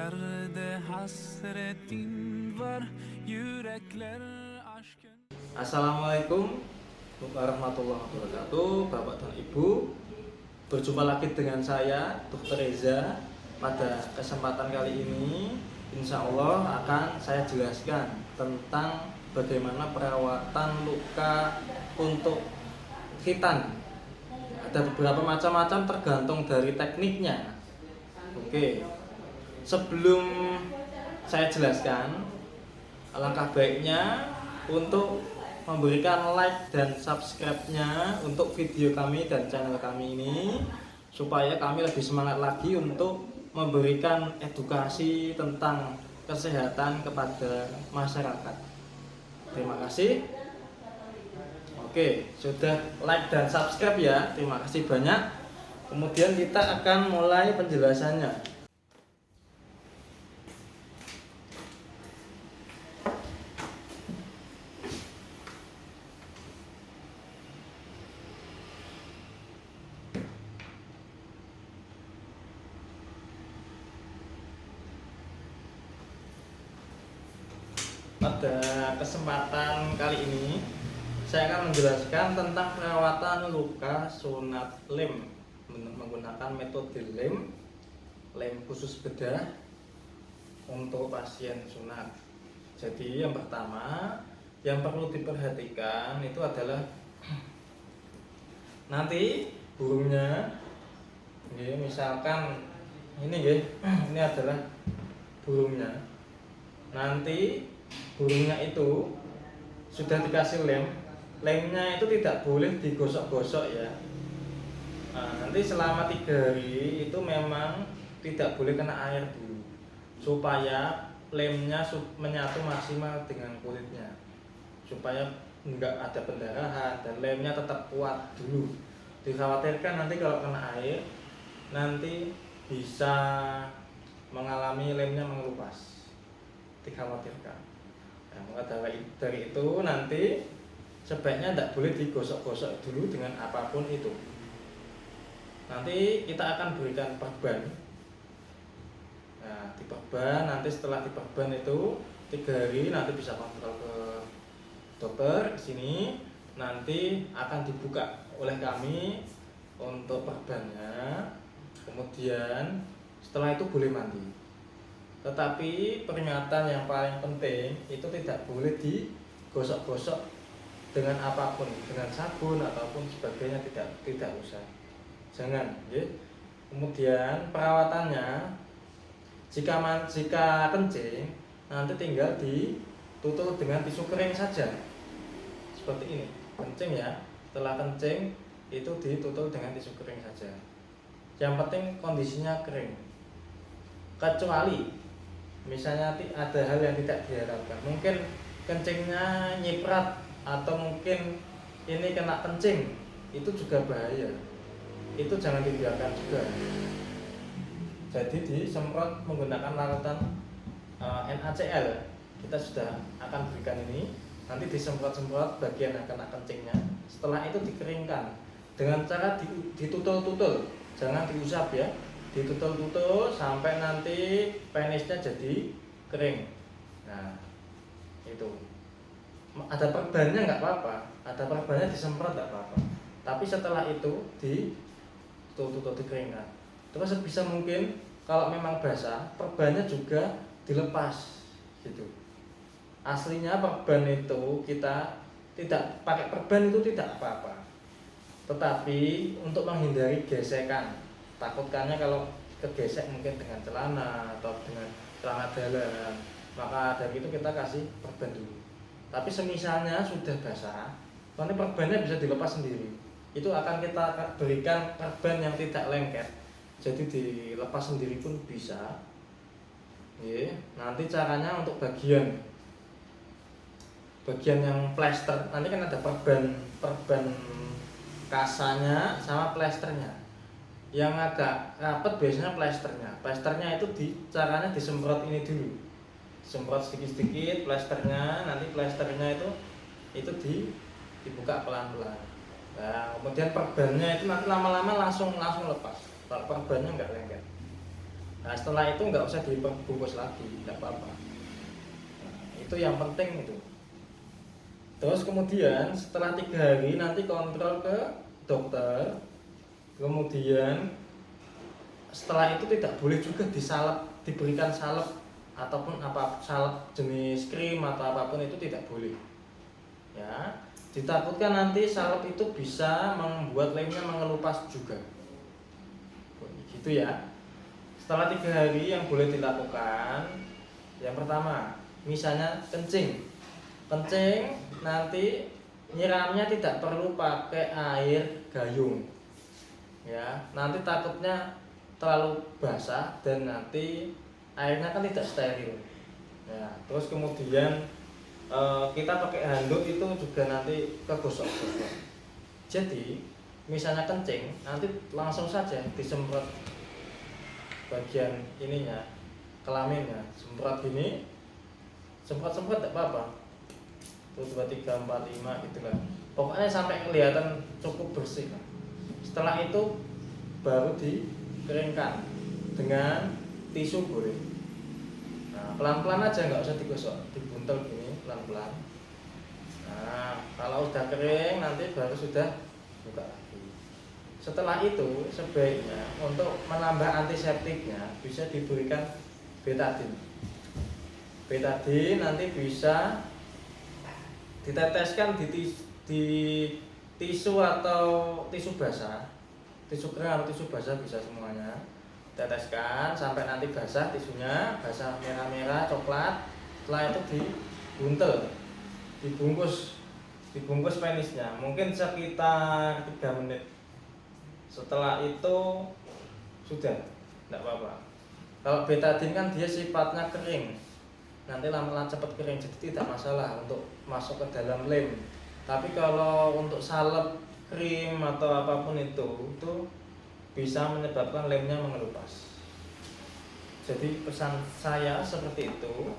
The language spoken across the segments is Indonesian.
Yerde hasretin var, yürekler aşkın. Assalamualaikum warahmatullahi wabarakatuh, Bapak dan Ibu. Berjumpa lagi dengan saya, Dr. Reza. Pada kesempatan kali ini, insya Allah akan saya jelaskan tentang bagaimana perawatan luka untuk khitan. Ada beberapa macam-macam tergantung dari tekniknya. Oke, sebelum saya jelaskan, alangkah baiknya untuk memberikan like dan subscribe-nya untuk video kami dan channel kami ini, supaya kami lebih semangat lagi untuk memberikan edukasi tentang kesehatan kepada masyarakat. Terima kasih. Oke, sudah like dan subscribe ya. Terima kasih banyak. Kemudian kita akan mulai penjelasannya. Pada kesempatan kali ini saya akan menjelaskan tentang perawatan luka sunat lem menggunakan metode lem khusus bedah untuk pasien sunat. Jadi yang pertama yang perlu diperhatikan itu adalah nanti burungnya, misalkan ini adalah burungnya. Nanti burungnya itu sudah dikasih lemnya itu tidak boleh digosok-gosok ya. Nah, nanti selama 3 hari itu memang tidak boleh kena air dulu, supaya lemnya menyatu maksimal dengan kulitnya, supaya enggak ada pendarahan dan lemnya tetap kuat dulu. Dikhawatirkan nanti kalau kena air nanti bisa mengalami lemnya mengelupas, dikhawatirkan. Nah, maka dari itu nanti sebaiknya tidak boleh digosok-gosok dulu dengan apapun itu. Nanti kita akan berikan perban. Nah, diperban, nanti setelah diperban itu 3 hari nanti bisa kontrol ke dokter ke sini. Nanti akan dibuka oleh kami untuk perbannya. Kemudian setelah itu boleh mandi. Tetapi peringatan yang paling penting itu tidak boleh digosok-gosok dengan apapun, dengan sabun ataupun sebagainya, tidak usah. Jangan, ya. Kemudian perawatannya jika kencing nanti tinggal ditutup dengan tisu kering saja. Seperti ini. Kencing ya. Setelah kencing itu ditutup dengan tisu kering saja. Yang penting kondisinya kering. Kecuali misalnya ada hal yang tidak diharapkan, mungkin kencingnya nyiprat atau mungkin ini kena kencing, itu juga bahaya. Itu jangan dibiarkan juga. Jadi disemprot menggunakan larutan NaCl. Kita sudah akan berikan ini. Nanti disemprot-semprot bagian yang kena kencingnya. Setelah itu dikeringkan dengan cara ditutul-tutul, jangan diusap ya. Ditutul-tutul sampai nanti penisnya jadi kering. Nah, itu. Ada perbannya nggak apa-apa, ada perbannya disemprot nggak apa-apa. Tapi setelah itu ditutul dikeringkan. Terus sebisa mungkin kalau memang basah, perbannya juga dilepas gitu. Aslinya perban itu kita tidak pakai perban itu tidak apa-apa. Tetapi untuk menghindari gesekan, takutkannya kalau kegesek mungkin dengan celana atau dengan celana dalam, maka dari itu kita kasih perban dulu. Tapi semisalnya sudah basah, nanti perbannya bisa dilepas sendiri. Itu akan kita berikan perban yang tidak lengket, jadi dilepas sendiri pun bisa. Nanti caranya untuk bagian yang plester, nanti kan ada perban kasanya sama plesternya. Yang agak rapat biasanya plesternya itu caranya disemprot ini dulu, semprot sedikit-sedikit plesternya. Nanti plesternya itu dibuka pelan-pelan. Nah, kemudian perbannya itu nanti lama-lama langsung lepas. Kalau perbannya nggak lengket. Nah setelah itu nggak usah dibungkus lagi, nggak apa-apa. Nah, itu yang penting itu. Terus kemudian setelah 3 hari nanti kontrol ke dokter. Kemudian setelah itu tidak boleh juga disalep, diberikan salep ataupun apa salep jenis krim atau apapun itu tidak boleh. Ya, ditakutkan nanti salep itu bisa membuat lemnya mengelupas juga. Gitu ya. Setelah 3 hari yang boleh dilakukan, yang pertama, misalnya kencing. Kencing nanti nyiramnya tidak perlu pakai air gayung. Ya, nanti takutnya terlalu basah dan nanti airnya kan tidak steril. Ya, terus kemudian kita pakai handuk itu juga nanti kegosok-gosok. Jadi misalnya kencing nanti langsung saja disemprot bagian ininya, kelaminnya, semprot gini, semprot tidak apa-apa. 1, 2, 3, 4, 5 gitu lah. Pokoknya sampai kelihatan cukup bersih lah. Setelah itu baru dikeringkan dengan tisu boleh. Nah, pelan-pelan aja, nggak usah digosok, dibuntel gini pelan-pelan. Nah, kalau udah kering nanti baru sudah buka lagi. Setelah itu sebaiknya untuk menambah antiseptiknya bisa diberikan betadine. Betadine nanti bisa diteteskan di tisu atau tisu basah, tisu kering atau tisu basah bisa semuanya. Teteskan sampai nanti basah tisunya, basah merah-merah coklat. Setelah itu dibuntel, dibungkus penisnya mungkin sekitar 3 menit. Setelah itu sudah tidak apa-apa. Kalau betadine kan dia sifatnya kering, nanti lama-lama cepat kering, jadi tidak masalah untuk masuk ke dalam lem. Tapi kalau untuk salep, krim atau apapun itu bisa menyebabkan lemnya mengelupas. Jadi pesan saya seperti itu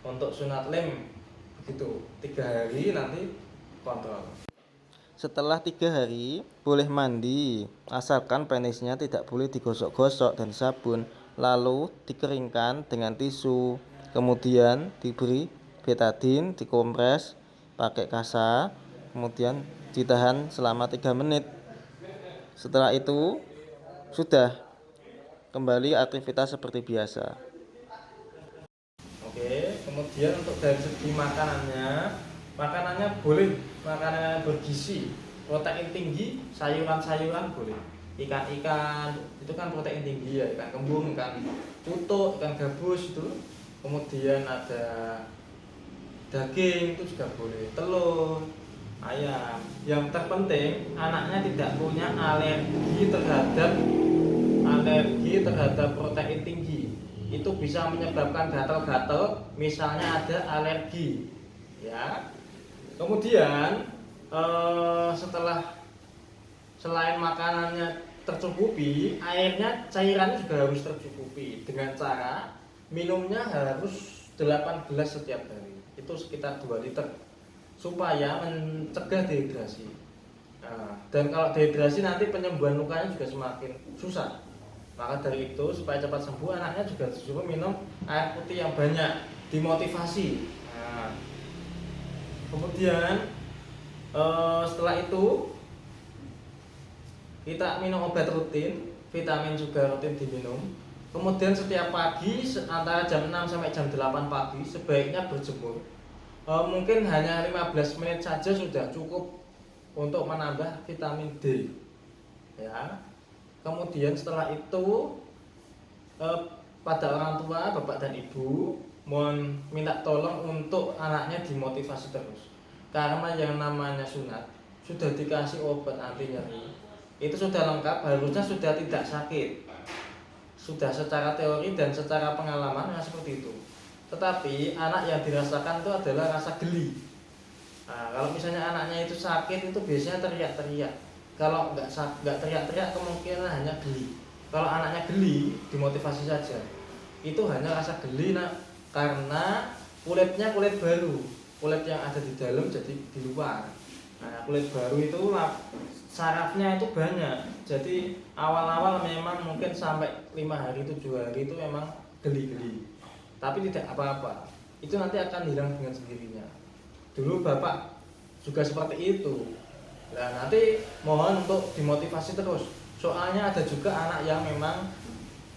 untuk sunat lem begitu, 3 hari nanti kontrol. Setelah 3 hari boleh mandi, asalkan penisnya tidak boleh digosok-gosok dan sabun, lalu dikeringkan dengan tisu, kemudian diberi betadine, dikompres pakai kasa, kemudian ditahan selama 3 menit. Setelah itu sudah kembali aktivitas seperti biasa. Oke, kemudian untuk dari segi makanannya boleh makanan yang bergizi, protein tinggi, sayuran-sayuran boleh. Ikan-ikan itu kan protein tinggi ya, ikan kembung, ikan tutuk, ikan gabus itu. Kemudian ada daging itu juga boleh, telur, ayam. Yang terpenting anaknya tidak punya alergi terhadap protein tinggi. Itu bisa menyebabkan gatal-gatal, misalnya ada alergi ya. Kemudian setelah selain makanannya tercukupi, airnya, cairannya juga harus tercukupi dengan cara minumnya harus 8 gelas setiap hari. Itu sekitar 2 liter supaya mencegah dehidrasi. Nah, dan kalau dehidrasi nanti penyembuhan lukanya juga semakin susah. Maka dari itu supaya cepat sembuh, anaknya juga disuruh minum air putih yang banyak, dimotivasi. Nah, kemudian setelah itu kita minum obat rutin, vitamin juga rutin diminum. Kemudian setiap pagi antara jam 6 sampai jam 8 pagi sebaiknya berjemur. Mungkin hanya 15 menit saja sudah cukup untuk menambah vitamin D. Ya. Kemudian setelah itu pada orang tua, bapak dan ibu mohon minta tolong untuk anaknya dimotivasi terus. Karena yang namanya sunat sudah dikasih obat anti nyeri, itu sudah lengkap, harusnya sudah tidak sakit. Sudah secara teori dan secara pengalaman seperti itu. Tetapi anak yang dirasakan itu adalah rasa geli. Nah, kalau misalnya anaknya itu sakit itu biasanya teriak-teriak. Kalau nggak teriak-teriak kemungkinan hanya geli. Kalau anaknya geli, dimotivasi saja. Itu hanya rasa geli karena kulitnya kulit baru, kulit yang ada di dalam jadi di luar. Nah, kulit baru itu sarafnya itu banyak. Jadi awal-awal memang mungkin sampai 5 hari 7 hari itu memang geli-geli. Tapi tidak apa-apa. Itu nanti akan hilang dengan sendirinya. Dulu Bapak juga seperti itu. Nah, nanti mohon untuk dimotivasi terus. Soalnya ada juga anak yang memang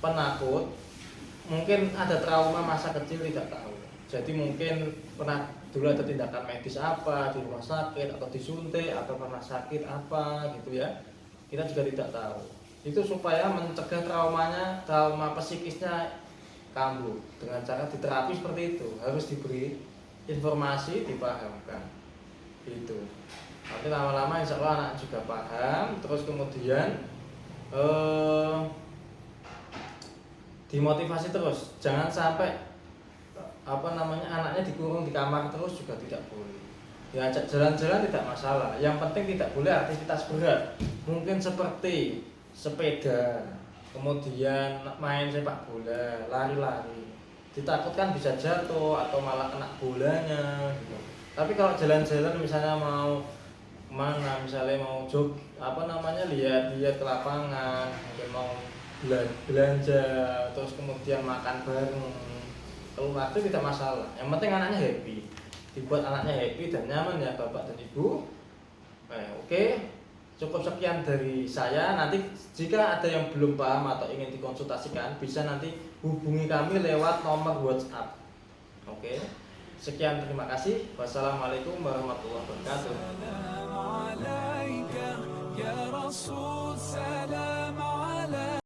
penakut, mungkin ada trauma masa kecil tidak tahu. Jadi mungkin pernah dulu ada tindakan medis apa di rumah sakit atau disuntik atau pernah sakit apa gitu ya. Kita juga tidak tahu. Itu supaya mencegah trauma psikisnya kambuh dengan cara diterapi seperti itu. Harus diberi informasi, dipahamkan. Gitu. Nanti lama-lama insya Allah anak juga paham. Terus kemudian dimotivasi terus. Jangan sampai anaknya dikurung di kamar terus juga tidak boleh. Diajak jalan-jalan tidak masalah. Yang penting tidak boleh aktivitas berat. Mungkin seperti sepeda, kemudian main sepak bola, lari-lari. Ditakutkan bisa jatuh atau malah kena bolanya gitu. Tapi kalau jalan-jalan misalnya mau kemana, misalnya mau lihat-lihat ke lapangan, mungkin mau belanja, terus kemudian makan bareng, keluar itu tidak masalah. Yang penting anaknya happy, dibuat anaknya happy dan nyaman ya Bapak dan Ibu. Oke. Cukup sekian dari saya. Nanti jika ada yang belum paham atau ingin dikonsultasikan, bisa nanti hubungi kami lewat nomor WhatsApp. Oke. Sekian, terima kasih. Wassalamualaikum warahmatullahi wabarakatuh.